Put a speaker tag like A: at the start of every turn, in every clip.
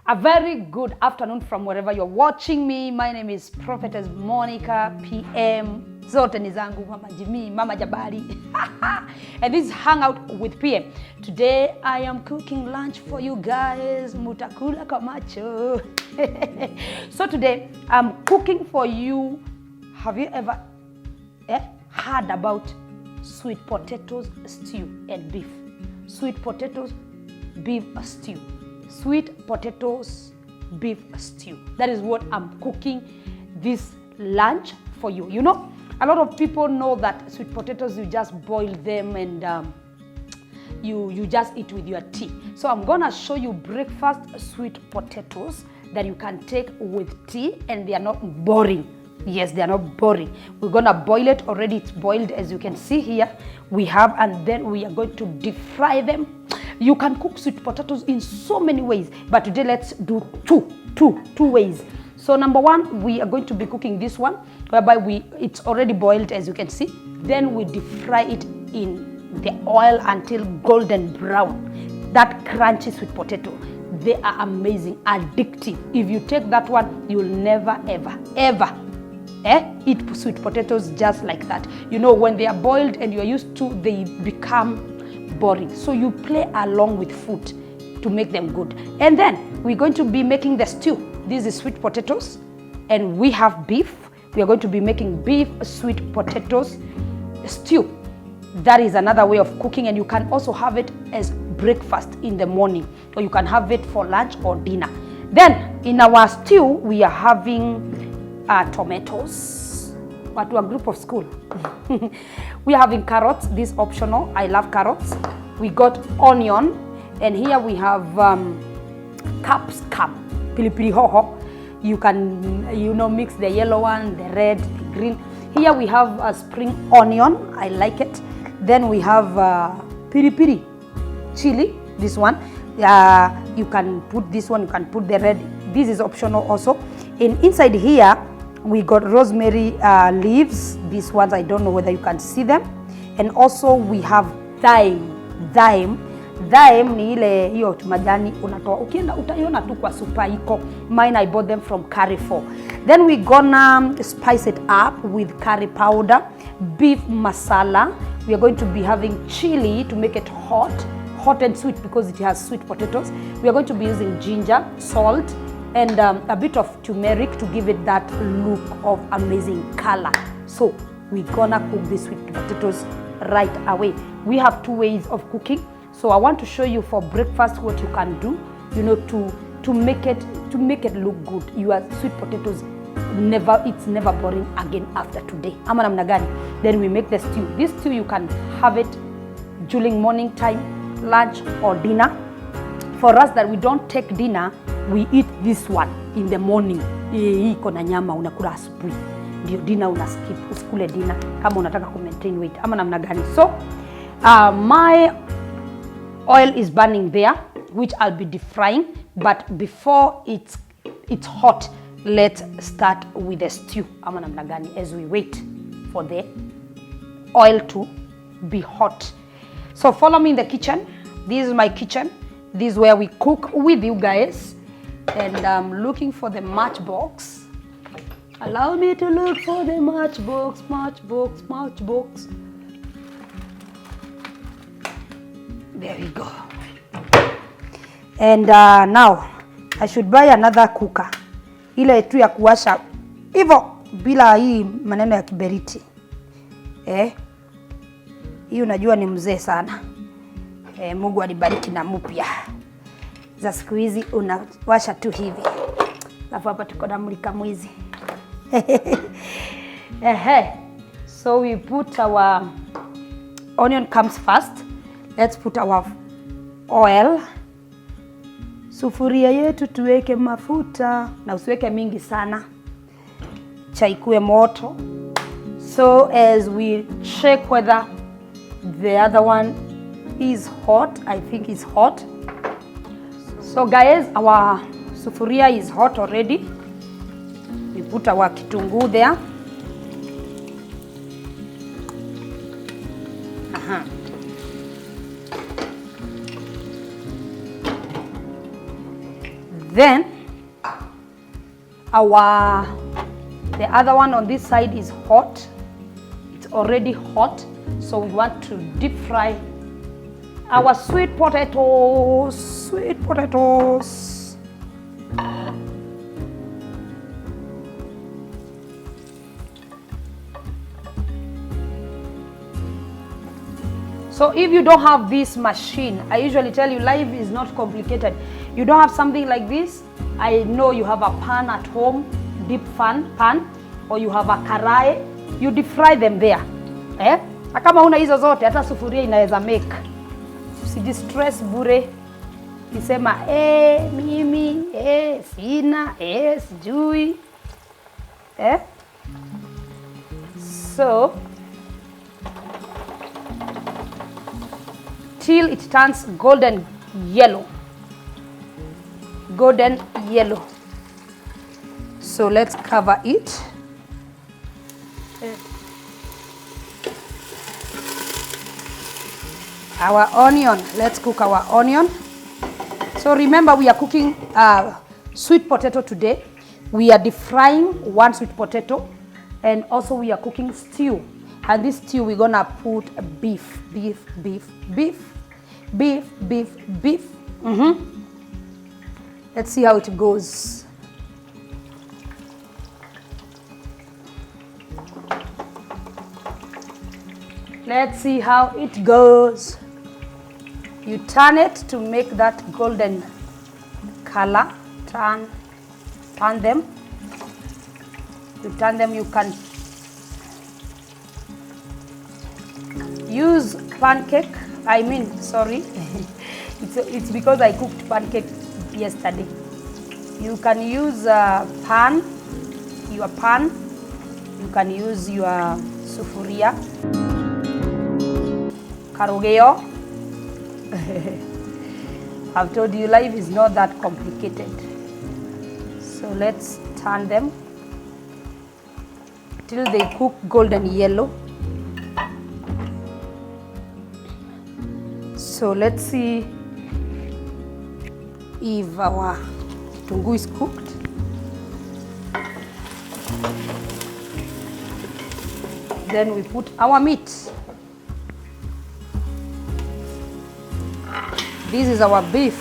A: A very good afternoon from wherever you're watching me. My name is Prophetess Monicah, PM. Zote ni zangu, Mama Jimmy, Mama Jabari. And this is Hangout with PM. Today I am cooking lunch for you guys. Mutakula kamacho. So today I'm cooking for you. Have you ever heard about sweet potatoes stew and beef? Sweet potatoes, beef stew. Sweet potatoes, beef stew. That is what I'm cooking this lunch for you. You know, a lot of people know that sweet potatoes, you just boil them and you just eat with your tea. So I'm gonna show you breakfast sweet potatoes that you can take with tea, and they are not boring. Yes, they are not boring. We're gonna boil it. Already it's boiled, as you can see here. We have, and then we are going to deep fry them. You can cook sweet potatoes in so many ways, but today let's do two ways. So number one, we are going to be cooking this one, whereby it's already boiled, as you can see. Then we deep fry it in the oil until golden brown. That crunchy sweet potato, they are amazing, addictive. If you take that one, you'll never ever eat sweet potatoes just like that. You know, when they are boiled and you're used to, they become boring. So you play along with food to make them good. And then we're going to be making the stew. This is sweet potatoes, and we have beef. We are going to be making beef sweet potatoes stew. That is another way of cooking, and you can also have it as breakfast in the morning, or you can have it for lunch or dinner. Then in our stew, we are having tomatoes. What to a group of school. We are having carrots. This optional. I love carrots. We got onion, and here we have capsicum, pilipili hoho. You can, mix the yellow one, the red, the green. Here we have a spring onion. I like it. Then we have piri chili. This one. You can put this one. You can put the red. This is optional also. And inside here, we got rosemary leaves. These ones, I don't know whether you can see them. And also we have thyme. Thyme ni ile hiyo majani unatoa. Ukienda utaiona tu kwa supa iko. Mine, I bought them from Carrefour. Then we gonna spice it up with curry powder, beef masala. We are going to be having chili to make it hot and sweet because it has sweet potatoes. We are going to be using ginger, salt, and a bit of turmeric to give it that look of amazing color. So we're gonna cook these sweet potatoes right away. We have two ways of cooking. So I want to show you for breakfast what you can do, to make it look good. Your sweet potatoes it's never boring again after today. Ama namna gani? Then we make the stew. This stew you can have it during morning time, lunch or dinner. For us that we don't take dinner, we eat this one in the morning. Hii iko na nyama unakula asubuhi. Ndio dinner unaskip, usikule dinner kama unataka ku maintain weight. Ama namna gani? So my oil is burning there, which I'll be deep frying. But before it's hot, let's start with the stew. Ama namna gani, as we wait for the oil to be hot. So follow me in the kitchen. This is my kitchen. This is where we cook with you guys. And I'm looking for the matchbox. Allow me to look for the matchbox. There we go. And now I should buy another cooker. Ile tu ya kuwasha hivyo bila hii maneno ya kiberiti. Hii unajua ni mzee sana. Mungu alibariki na mpya. Za siku hizi unawasha tu hivi. Alafu hapa tuko na mulika mwizi. So we put our onion comes first. Let's put our oil. Sufuria yetu tuweke mafuta, na usiweke mingi sana. Chai kuwe moto. So as we check whether the other one is hot, I think it's hot. So guys, our sufuria is hot already. We put our kitunguu there. Then the other one on this side is hot. It's already hot, so we want to deep fry our sweet potatoes. So if you don't have this machine, I usually tell you life is not complicated. You don't have something like this, I know you have a pan at home, deep pan, or you have a karai, you deep fry them there. Na kama una hizo zote, hata sufuria inaweza make. Usijistress bure. Nisema mimi sina, sijui. So till it turns golden yellow. So let's cover it. Our onion, let's cook our onion. So remember, we are cooking sweet potato today. We are deep frying one sweet potato, and also we are cooking stew. And this stew we're gonna put beef. Let's see how it goes. Let's see how it goes. You turn it to make that golden color. Turn them. You turn them. You can use pancake. It's because I cooked pancake yesterday. You can use your pan. You can use your sufuria. Karogeo. I've told you life is not that complicated. So let's turn them till they cook golden yellow. So let's see if our tungu is cooked. Then we put our meat. This is our beef.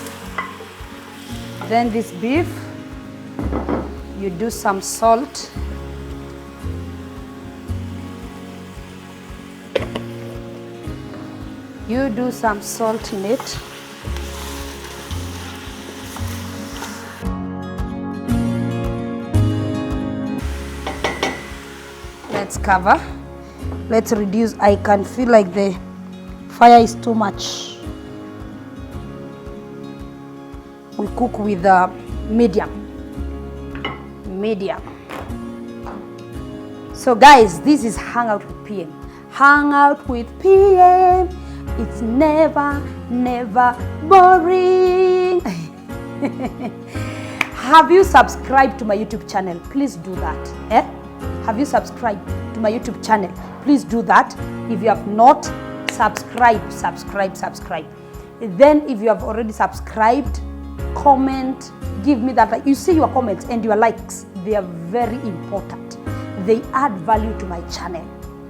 A: Then this beef, you do some salt. You do some salt in it. Let's cover. Let's reduce. I can feel like the fire is too much. We cook with medium. So guys, this is Hangout with PM. Hangout with PM. It's never boring. Have you subscribed to my YouTube channel? Please do that. Have you subscribed to my YouTube channel? Please do that. If you have not, subscribe. Then if you have already subscribed, comment, give me that. You see your comments and your likes, they are very important. They add value to my channel.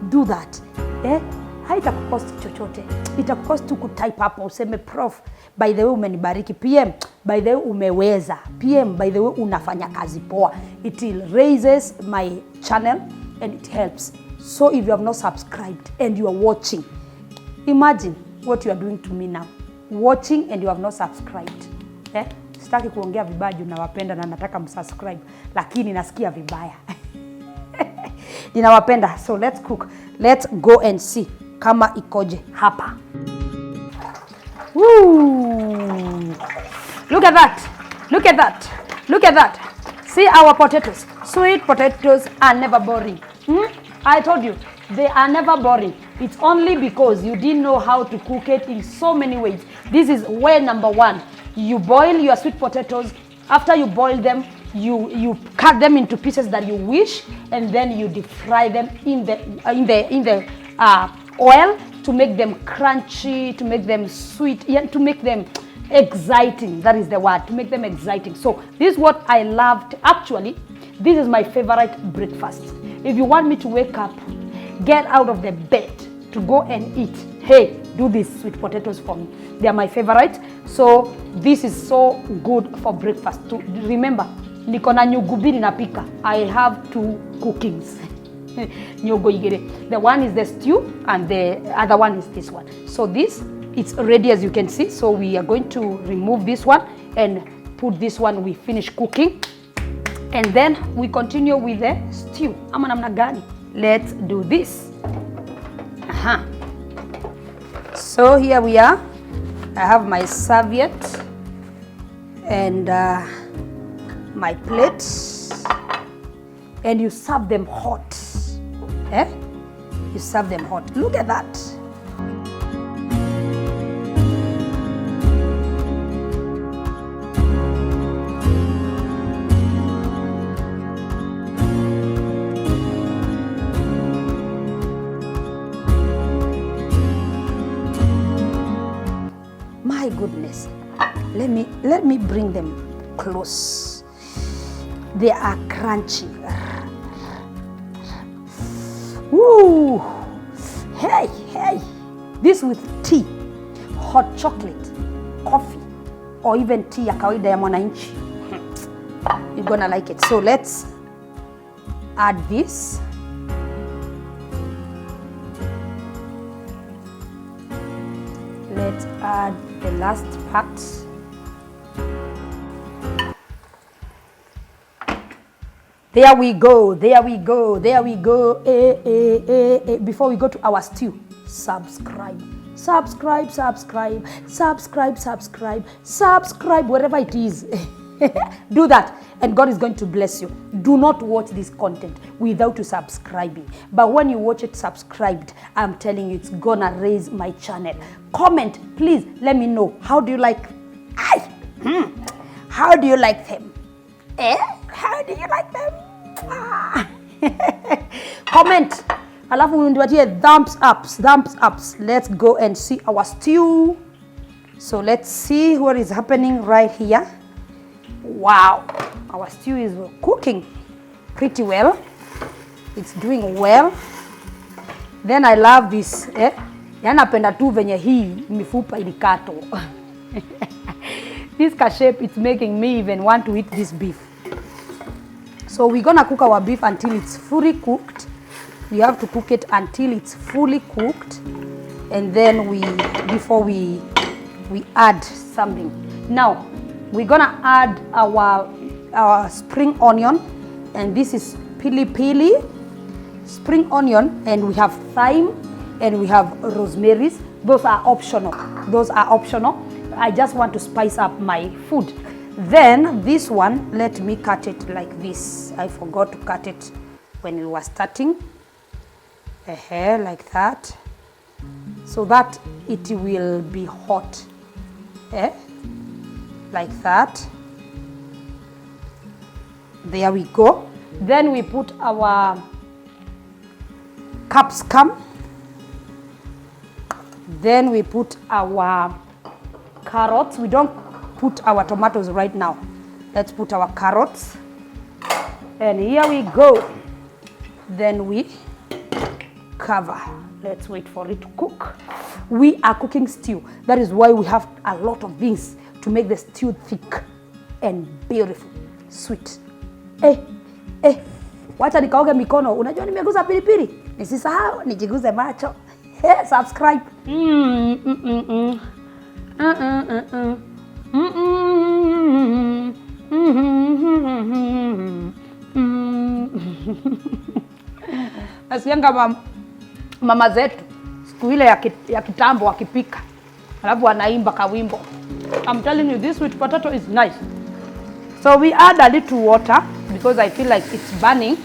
A: Do that. Haitakukost chochote. Itakukost tu kutype hapo useme prof, by the way umenibariki. PM, by the way umeweza. PM, by the way unafanya kazi poa. It raises my channel and it helps. So if you have not subscribed and you are watching, imagine what you are doing to me now. Watching and you have not subscribed. Sitaki kuongea vibaya, ninawapenda na nataka msubscribe, lakini nasikia vibaya. Ninawapenda. So let's cook. Let's go and see kama ikoje hapa. Woo! Look at that. See our potatoes. Sweet potatoes are never boring. I told you, they are never boring. It's only because you didn't know how to cook it in so many ways. This is way number one. You boil your sweet potatoes. After you boil them, you cut them into pieces that you wish, and then you deep fry them in the oil to make them crunchy, to make them sweet, to make them exciting. That is the word, to make them exciting. So this is what I loved. Actually, this is my favorite breakfast. If you want me to wake up, get out of the bed to go and eat, hey, do these sweet potatoes for me. They are my favorite. So this is so good for breakfast. To remember, niko na nyugubiri napika. I have 2 cookings. The one is the stew and the other one is this one. So this, it's ready as you can see. So we are going to remove this one and put this one. We finish cooking. And then we continue with the stew. Ama namna gani? Let's do this. So here we are. I have my serviette and my plate. And you serve them hot. You serve them hot. Look at that. My goodness. Let me bring them close. They are crunchy. Ooh. Hey. This with tea, hot chocolate, coffee, or even tea ya kawaida ya mwananchi. You're gonna like it. So let's add this. Let's add the last part. There we go. Before we go to our stew, subscribe wherever it is. Do that and God is going to bless you. Do not watch this content without you subscribing. But when you watch it subscribed, I'm telling you, it's gonna raise my channel. Comment, please, let me know. How do you like? How do you like them? How do you like them? Comment. Alafu niwatie thumbs ups. Let's go and see our stew. So let's see what is happening right here. Wow, our stew is cooking pretty well. It's doing well. Then I love this. Napenda tu venye hii mifupa ilikato. This shape, it's making me even want to eat this beef. So we're gonna cook our beef until it's fully cooked. We have to cook it until it's fully cooked, and then before we add something. Now we're gonna add our spring onion, and this is pili spring onion, and we have thyme, and we have rosemary. Those are optional. I just want to spice up my food. Then this one, let me cut it like this. I forgot to cut it when we were starting. Like that, so that it will be hot. Like that. There we go. Then we put our capsicum. Then we put our carrots. We don't put our tomatoes right now. Let's put our carrots. And here we go. Then we cover. Let's wait for it to cook. We are cooking stew. That is why we have a lot of things to make the stew thick and beautiful, sweet. Wacha nikaoge mikono. Unajua nimeguza pilipili? Nisisahau nijiguze macho. Subscribe. Nasikianga mama zetu siku ile ya kitambo wakipika, alafu wanaimba kawimbo. I'm telling you, this sweet potato is nice. So we add a little water because I feel like it's burning.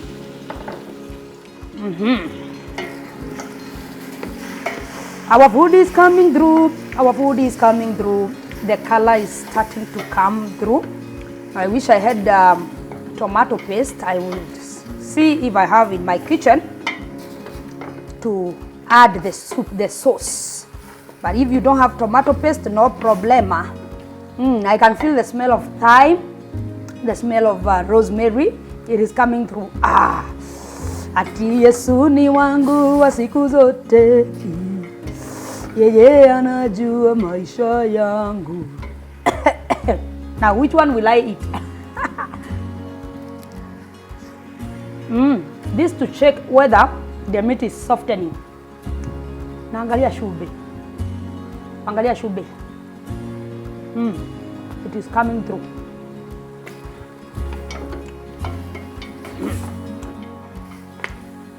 A: Our food is coming through. The color is starting to come through. I wish I had tomato paste. I will see if I have in my kitchen to add the soup, the sauce. But if you don't have tomato paste, no problema. I can feel the smell of thyme, the smell of rosemary. It is coming through. Ati Yesu ni wangu wa siku zote, yeye anajua maisha yangu. Now which one will I eat? This to check whether the meat is softening. Naangalia shube. Angalia shube. It is coming through.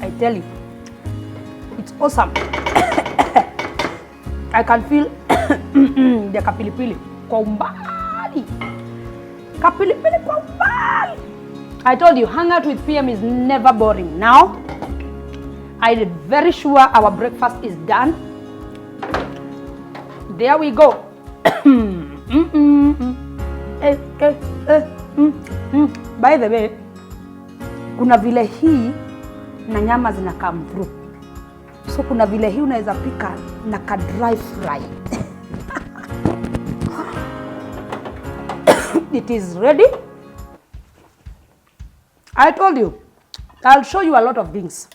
A: I tell you, it's awesome. I can feel the kapilipili kwa umbali. Kapilipili kwa umbali. I told you, Hangout with PM is never boring. Now, I'm very sure our breakfast is done. There we go. By the way, kuna vile hii na nyama zina come through. So kuna vile hii unaweza pika na ka dry fry. It is ready. I told you, I'll show you a lot of things.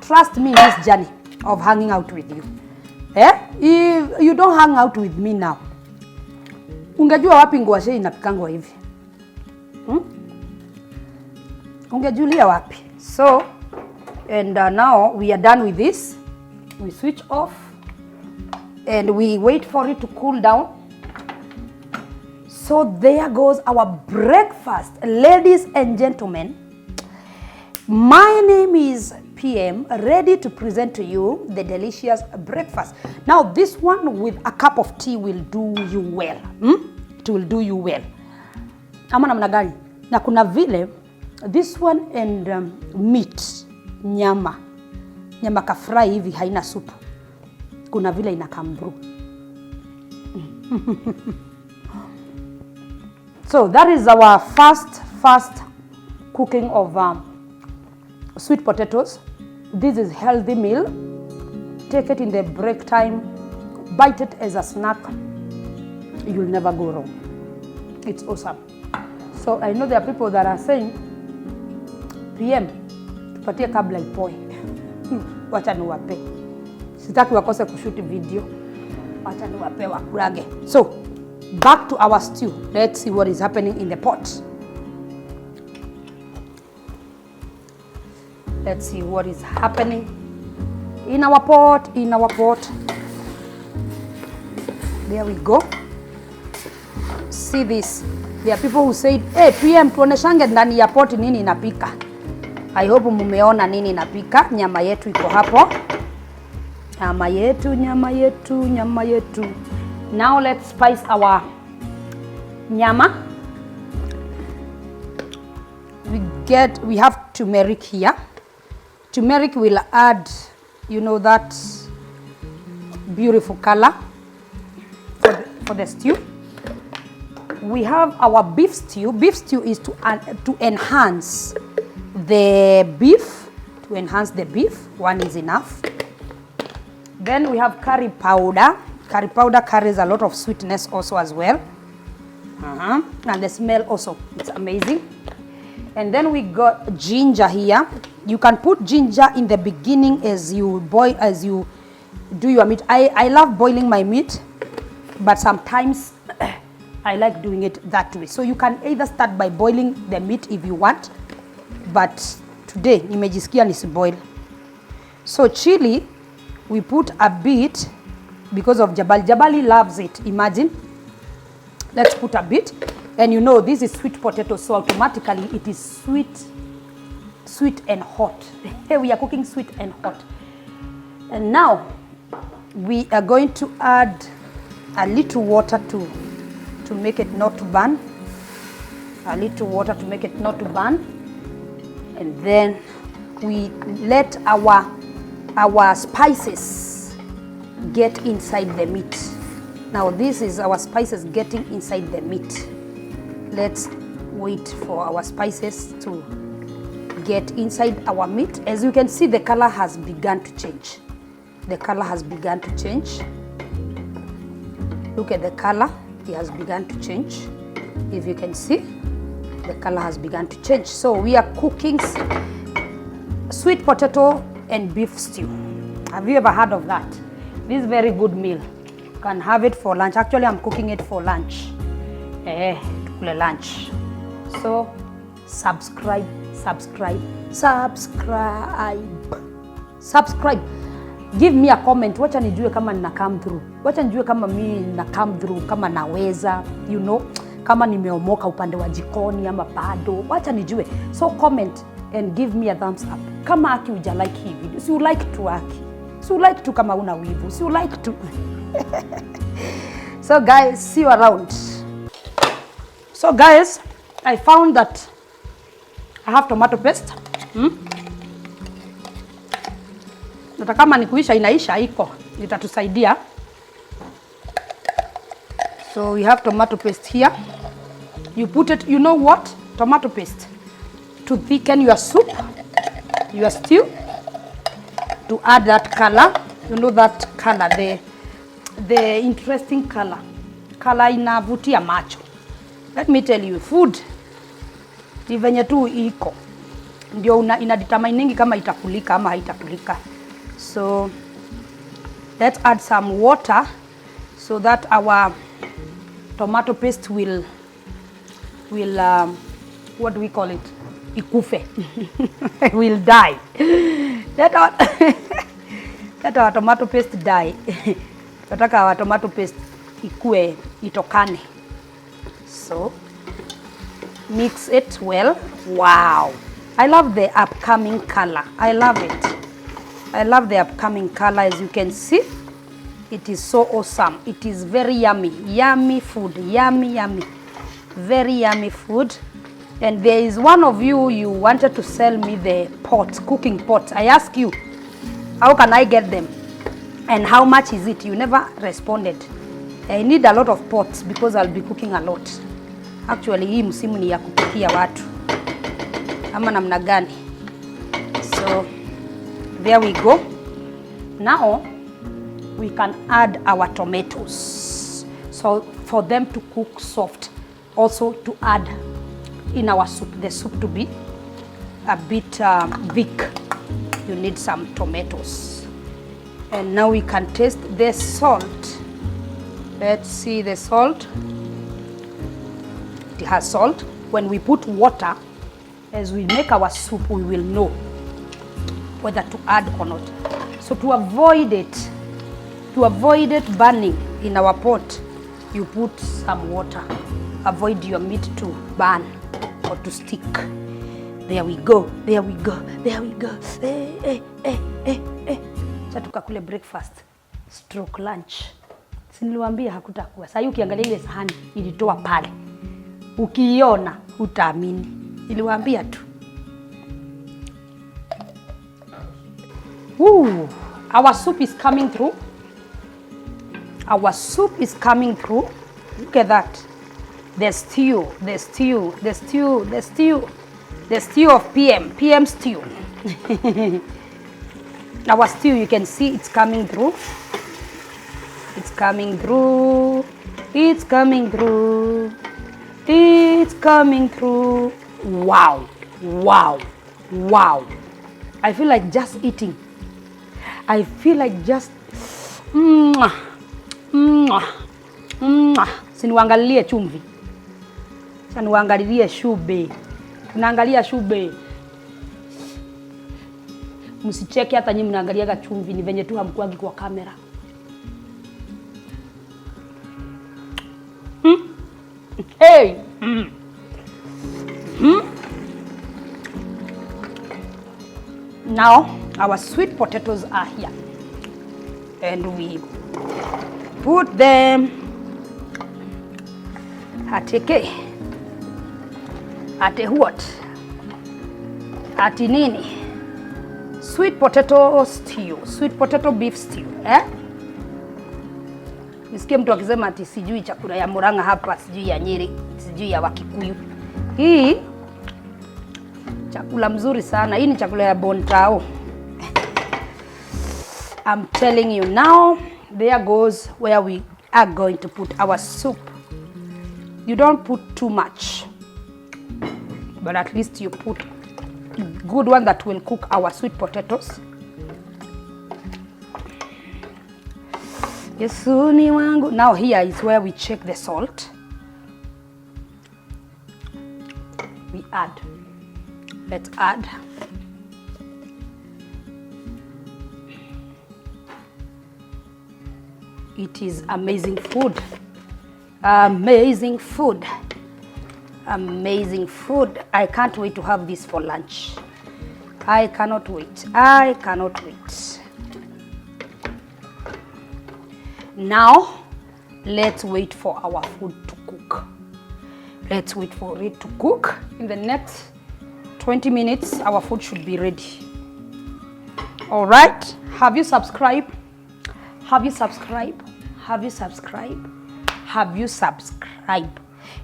A: Trust me in this journey of hanging out with you. If you don't hang out with me now, ungejua wapi ngwashe inapikangwa hivi? Ungejulia wapi? So, and now we are done with this. We switch off and we wait for it to cool down. So there goes our breakfast. Ladies and gentlemen, my name is PM, ready to present to you the delicious breakfast. Now this one with a cup of tea will do you well. It will do you well. Ama namna gani? Na kuna vile this one and meat, nyama ka fry hivi haina supu. Kuna vile ina come through. So that is our first cooking of sweet potatoes. This is healthy meal. Take it in the break time. Bite it as a snack. You'll never go wrong. It's awesome. So I know there are people that are saying, PM, tupatie kabla ipoe. Wacha niwape. Sitaki wakose kushoot video. Wacha niwape wakurage. So back to our stew. Let's see what is happening in the pot. Let's see what is happening in our pot. There we go. See this. There are people who said, hey, PM, tuoneshange ndani ya pot nini inapika. I hope mumeona nini inapika. Nyama yetu iko hapo. Nyama yetu. Now let's spice our nyama. We have turmeric here. Turmeric will add, that beautiful color for the stew. We have our beef stew. Beef stew is to enhance the beef. To enhance the beef, one is enough. Then we have curry powder. Curry powder carries a lot of sweetness also as well. And the smell also, it's amazing. And then we got ginger here. You can put ginger in the beginning as you do your meat. I love boiling my meat, but sometimes I like doing it that way. So you can either start by boiling the meat if you want, but today nimejisikia nisiboil. So chili, we put a bit because of Jabali. Jabali loves it, imagine. Let's put a bit. And this is sweet potato, so automatically it is sweet and hot. We are cooking sweet and hot. And now we are going to add a little water to make it not to burn. A little water to make it not to burn. And then we let our spices get inside the meat. Now this is our spices getting inside the meat. Let's wait for our spices to get inside our meat. As you can see, the color has begun to change. The color has begun to change. Look at the color, it has begun to change. If you can see, the color has begun to change. So we are cooking sweet potato and beef stew. Have you ever heard of that? This is very good meal. You can have it for lunch. Actually, I'm cooking it for lunch. Lunch. So subscribe. Give me a comment. Wacha nijue kama nina come through. Wacha nijue kama mimi nina come through, kama naweza, you know, kama nimeomoka upande wa jikoni ama bado. Wacha nijue. So comment and give me a thumbs up. Kama aki uja like hii video. Si like tu aki. Si like tu kama una wivu. Si like tu. So guys, see you around. So guys, I found that I have tomato paste. Nata kama ni kuisha inaisha iko. Itatusaidia. So we have tomato paste here. You put it, you know what? Tomato paste. To thicken your soup, your stew. To add that color. You know that color, the interesting color. Color inavutia macho. Let me tell you, food ni venye tu iko. Ndio inadetermine kama itakulika ama haitakulika. So let's add some water so that our tomato paste will what do we call it? Ikufe. Will die. Let our tomato paste die. Nataka our tomato paste ikue, itokane. So mix it well. Wow, I love the upcoming color. I love it. I love the upcoming color. As you can see, it is so awesome. It is very yummy. Yummy food. Yummy. Very yummy food. And there is one of you wanted to sell me the pots, cooking pots. I asked you, how can I get them? And how much is it? You never responded. I need a lot of pots because I'll be cooking a lot. Actually, hii msimu ni ya kupikia watu. Ama namna gani? So, there we go. Now, we can add our tomatoes. So, for them to cook soft. Also, to add in our soup, the soup to be a bit thick. You need some tomatoes. And now we can taste the salt. Let's see the salt. It has salt. When we put water, as we make our soup, we will know whether to add or not. So to avoid it burning in our pot, you put some water. Avoid your meat to burn or to stick. There we go. Sasa tukakule breakfast stroke lunch. Niliwaambia hakutakuwa. Sasa ukiangalia ile sahani ilitoa pale. Ukiiona utaamini. Niliwaambia tu. Ooh, our soup is coming through. Our soup is coming through. Look at that. The stew of PM stew. Our stew, you can see it's coming through. It's coming through. Wow. I feel like just eating. I feel like just Siniwaangalilie chumvi. Siniwaangalilie shube. Tunaangalia shube. Msicheke hata nyinyi mnaangaliaga chumvi, ni venye tu hamkuagi kwa kamera. Hey. Now our sweet potatoes are here. And we put them at what? At nini? Sweet potato stew, sweet potato beef stew, Nisikie mtu akisema ati sijui chakula ya Murang'a hapa, sijui ya Nyeri, sijui ya Wakikuyu. Hii chakula mzuri sana. Hii ni chakula ya Bontao. I'm telling you now, there goes where we are going to put our soup. You don't put too much, but at least you put good one that will cook our sweet potatoes. Yesuni wangu. Now here is where we check the salt. We add. Let's add. It is amazing food. Amazing food. Amazing food. I can't wait to have this for lunch. I cannot wait. I cannot wait. Now, let's wait for our food to cook. Let's wait for it to cook. In the next 20 minutes, our food should be ready. All right. Have you subscribed? Have you subscribed? Have you subscribed? Have you subscribed?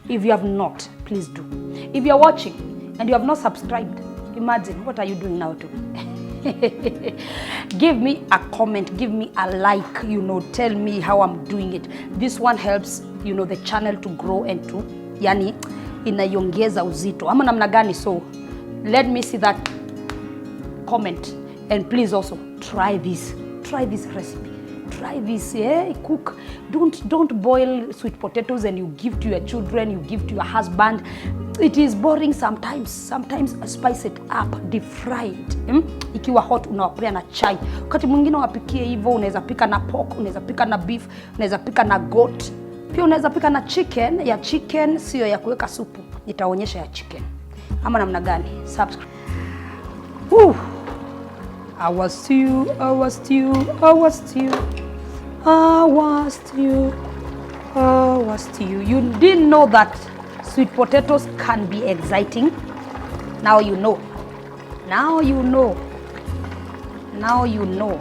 A: If you have not, please do. If you are watching and you have not subscribed, imagine, what are you doing now to me? Give me a comment, give me a like, tell me how I'm doing it. This one helps, the channel to grow and to, inaiongeza uzito. Ama namna gani? So let me see that comment. And please also try this recipe. Try this, cook. Don't boil sweet potatoes and you give to your children, you give to your husband. It is boring sometimes. Sometimes spice it up, deep fry it. Ikiwa hot unawapea na chai. Wakati mwingine wapikie hivyo, unaweza pika na pork, unaweza pika na beef, unaweza pika na goat. Pia unaweza pika na chicken. Ya chicken sio ya kuweka supu. Nitaonyesha ya chicken. Ama namna gani? Subscribe. Our stew. You didn't know that sweet potatoes can be exciting. Now you know. Now you know. Now you know.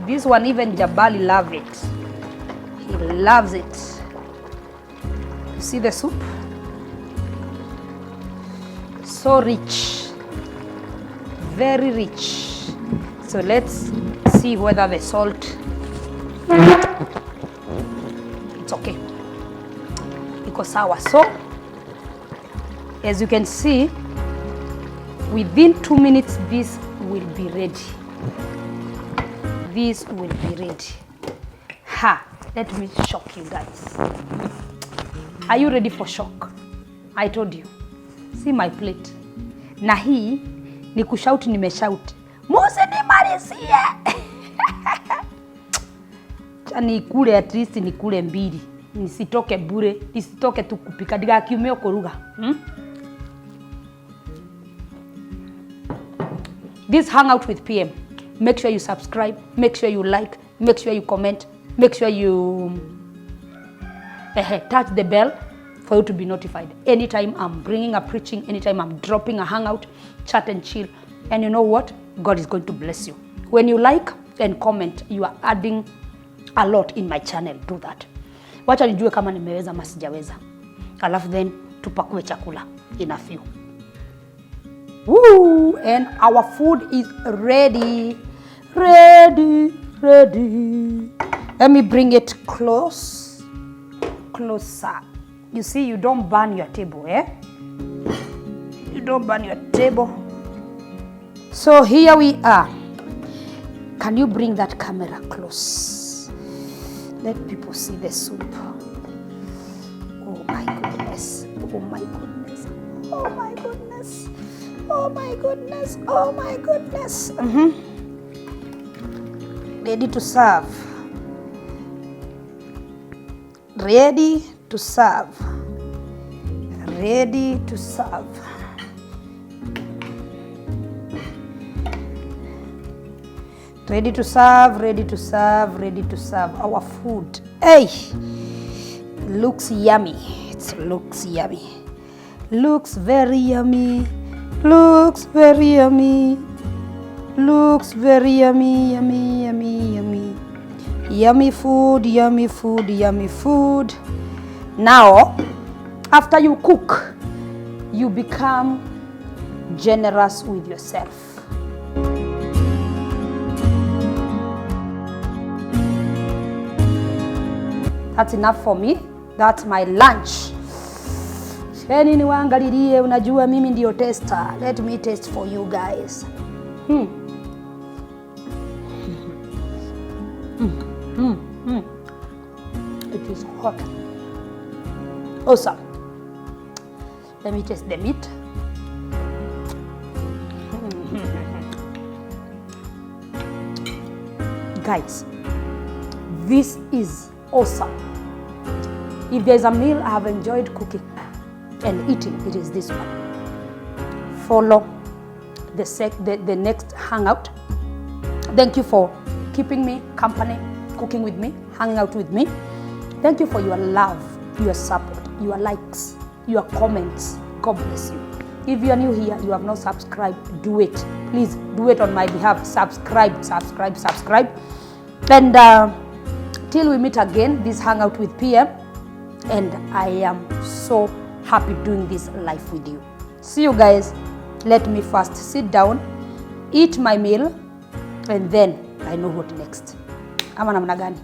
A: This one, even Jabali loves it. He loves it. You see the soup? So rich. Very rich. So let's see whether the salt, it's okay. Iko sawa. So, as you can see, within 2 minutes, this will be ready. This will be ready. Let me shock you guys. Are you ready for shock? I told you. See my plate. Na hii ni kushauti, nimeshauti. Muse nimalizie. Nikule at least nikule mbili. Nisitoke bure, nisitoke tu kupika diga kiumeo kuruga. This Hangout with PM. Make sure you subscribe, make sure you like, make sure you comment, make sure you touch the bell for you to be notified. Anytime I'm bringing a preaching, anytime I'm dropping a Hangout, chat and chill. And you know what? God is going to bless you. When you like and comment, you are adding a lot in my channel. Do that. Wacha nijue kama nimeweza ama sijaweza. Alafu then tupakue chakula in a few. Woo! And our food is ready. Ready. Let me bring it closer. You see, you don't burn your table, You don't burn your table. So here we are. Can you bring that camera close? Let people see the soup. Oh my goodness. Oh my goodness. Oh my goodness. Oh my goodness. Oh my goodness. Ready to serve. Ready to serve. Ready to serve. Ready to serve, ready to serve, ready to serve. Our food. Hey! Looks yummy. It looks yummy. Looks very yummy. Looks very yummy. Looks very yummy, yummy, yummy, yummy. Yummy food, yummy food, yummy food. Now, after you cook, you become generous with yourself. That's enough for me. That's my lunch. Sheni niwaangalilie, unajua mimi ndio tester. Let me taste for you guys. It is hot. Awesome. Let me taste the meat. Guys, this is awesome. If there's a meal I have enjoyed cooking and eating, it is this one. Follow the next hangout. Thank you for keeping me company, cooking with me, hanging out with me. Thank you for your love, your support, your likes, your comments. God bless you. If you are new here, you have not subscribed, do it. Please do it on my behalf. Subscribe. And till we meet again, this hangout with PM. And I am so happy doing this live with you. See you guys. Let me first sit down, eat my meal, and then I know what next. Ama namna gani?